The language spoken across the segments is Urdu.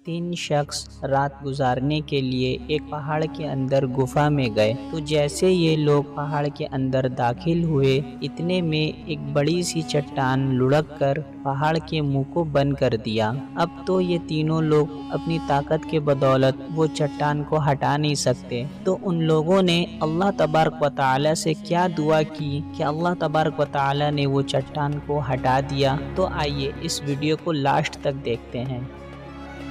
تین شخص رات گزارنے کے لیے ایک پہاڑ کے اندر گفا میں گئے تو جیسے یہ لوگ پہاڑ کے اندر داخل ہوئے اتنے میں ایک بڑی سی چٹان لڑک کر پہاڑ کے منہ کو بند کر دیا۔ اب تو یہ تینوں لوگ اپنی طاقت کے بدولت وہ چٹان کو ہٹا نہیں سکتے، تو ان لوگوں نے اللہ تبارک و تعالی سے کیا دعا کی کہ اللہ تبارک و تعالی نے وہ چٹان کو ہٹا دیا۔ تو آئیے اس ویڈیو کو لاسٹ تک دیکھتے ہیں۔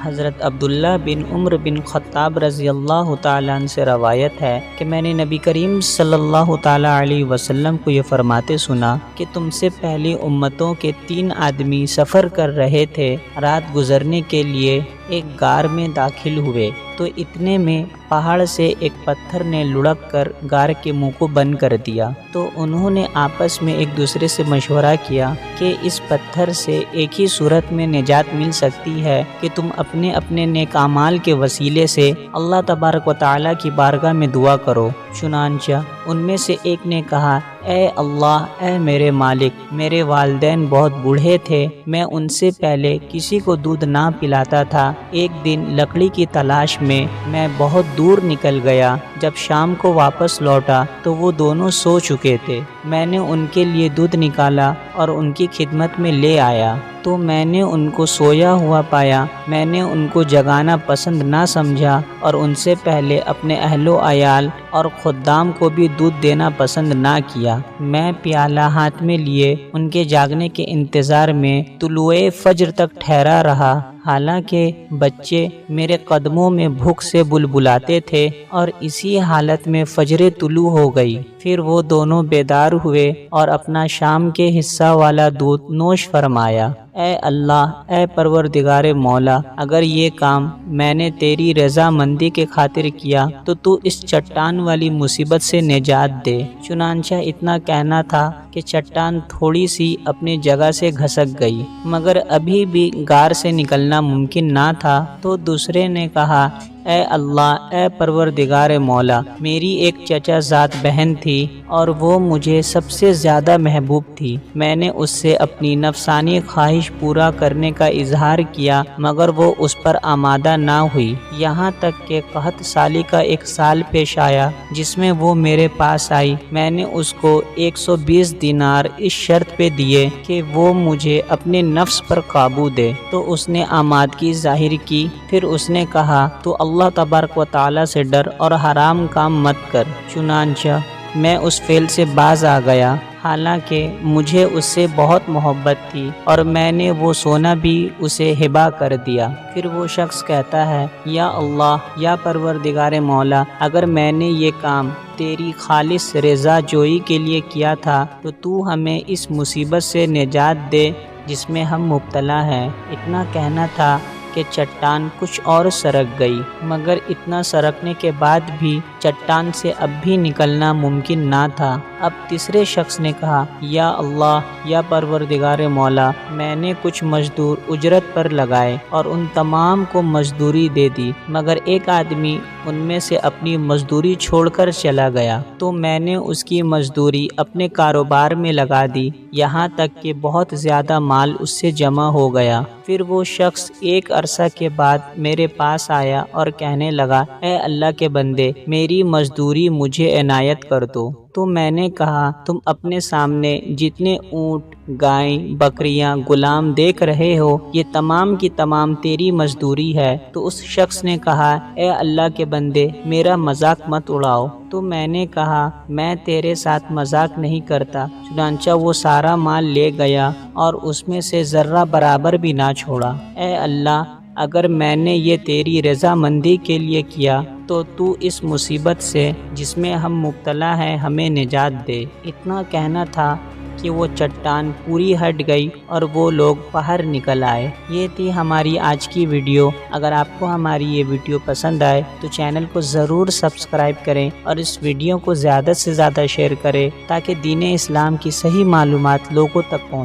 حضرت عبداللہ بن عمر بن خطاب رضی اللہ تعالیٰ عنہ سے روایت ہے کہ میں نے نبی کریم صلی اللہ تعالیٰ علیہ وسلم کو یہ فرماتے سنا کہ تم سے پہلی امتوں کے 3 آدمی سفر کر رہے تھے، رات گزرنے کے لیے ایک غار میں داخل ہوئے تو اتنے میں پہاڑ سے ایک پتھر نے لڑک کر غار کے منہ کو بند کر دیا۔ تو انہوں نے آپس میں ایک دوسرے سے مشورہ کیا کہ اس پتھر سے ایک ہی صورت میں نجات مل سکتی ہے کہ تم اپنے اپنے نیک اعمال کے وسیلے سے اللہ تبارک و تعالیٰ کی بارگاہ میں دعا کرو۔ چنانچہ ان میں سے ایک نے کہا، اے اللہ، اے میرے مالک، میرے والدین بہت بوڑھے تھے، میں ان سے پہلے کسی کو دودھ نہ پلاتا تھا۔ ایک دن لکڑی کی تلاش میں بہت دور نکل گیا، جب شام کو واپس لوٹا تو وہ دونوں سو چکے تھے۔ میں نے ان کے لیے دودھ نکالا اور ان کی خدمت میں لے آیا تو میں نے ان کو سویا ہوا پایا۔ میں نے ان کو جگانا پسند نہ سمجھا اور ان سے پہلے اپنے اہل و عیال اور خدام کو بھی دودھ دینا پسند نہ کیا۔ میں پیالہ ہاتھ میں لیے ان کے جاگنے کے انتظار میں طلوع فجر تک ٹھہرا رہا، حالانکہ بچے میرے قدموں میں بھوک سے بلبلاتے تھے، اور اسی حالت میں فجر طلوع ہو گئی۔ پھر وہ دونوں بیدار ہوئے اور اپنا شام کے حصہ والا دودھ نوش فرمایا۔ اے اللہ، اے پروردگار مولا، اگر یہ کام میں نے تیری رضا مندی کے خاطر کیا تو اس چٹان والی مصیبت سے نجات دے۔ چنانچہ اتنا کہنا تھا کہ چٹان تھوڑی سی اپنی جگہ سے گھسک گئی، مگر ابھی بھی غار سے نکلنا ممکن نہ تھا۔ تو دوسرے نے کہا، اے اللہ، اے پروردگار مولا، میری ایک چچا زاد بہن تھی اور وہ مجھے سب سے زیادہ محبوب تھی۔ میں نے اس سے اپنی نفسانی خواہش پورا کرنے کا اظہار کیا، مگر وہ اس پر آمادہ نہ ہوئی، یہاں تک کہ قحط سالی کا ایک سال پیش آیا جس میں وہ میرے پاس آئی۔ میں نے اس کو 120 دینار اس شرط پہ دیے کہ وہ مجھے اپنے نفس پر قابو دے، تو اس نے آمادگی ظاہر کی۔ پھر اس نے کہا، تو اللہ تبارک و تعالیٰ سے ڈر اور حرام کام مت کر۔ چنانچہ میں اس فعل سے باز آ گیا، حالانکہ مجھے اس سے بہت محبت تھی، اور میں نے وہ سونا بھی اسے ہبہ کر دیا۔ پھر وہ شخص کہتا ہے، یا اللہ، یا پروردگار مولا، اگر میں نے یہ کام تیری خالص رضا جوئی کے لیے کیا تھا تو ہمیں اس مصیبت سے نجات دے جس میں ہم مبتلا ہیں۔ اتنا کہنا تھا کہ چٹان کچھ اور سرک گئی، مگر اتنا سرکنے کے بعد بھی چٹان سے اب بھی نکلنا ممکن نہ تھا۔ اب تیسرے شخص نے کہا، یا اللہ، یا پروردگار مولا، میں نے کچھ مزدور اجرت پر لگائے اور ان تمام کو مزدوری دے دی، مگر ایک آدمی ان میں سے اپنی مزدوری چھوڑ کر چلا گیا، تو میں نے اس کی مزدوری اپنے کاروبار میں لگا دی، یہاں تک کہ بہت زیادہ مال اس سے جمع ہو گیا۔ پھر وہ شخص ایک عرصہ کے بعد میرے پاس آیا اور کہنے لگا، اے اللہ کے بندے، میری مزدوری مجھے عنایت کر دو۔ تو میں نے کہا، تم اپنے سامنے جتنے اونٹ، گائیں، بکریاں، غلام دیکھ رہے ہو، یہ تمام کی تمام تیری مزدوری ہے۔ تو اس شخص نے کہا، اے اللہ کے بندے، میرا مذاق مت اڑاؤ۔ تو میں نے کہا، میں تیرے ساتھ مذاق نہیں کرتا۔ چنانچہ وہ سارا مال لے گیا اور اس میں سے ذرہ برابر بھی نہ چھوڑا۔ اے اللہ، اگر میں نے یہ تیری رضا مندی کے لیے کیا تو اس مصیبت سے جس میں ہم مبتلا ہیں ہمیں نجات دے۔ اتنا کہنا تھا کہ وہ چٹان پوری ہٹ گئی اور وہ لوگ باہر نکل آئے۔ یہ تھی ہماری آج کی ویڈیو۔ اگر آپ کو ہماری یہ ویڈیو پسند آئے تو چینل کو ضرور سبسکرائب کریں اور اس ویڈیو کو زیادہ سے زیادہ شیئر کریں تاکہ دین اسلام کی صحیح معلومات لوگوں تک پہنچے۔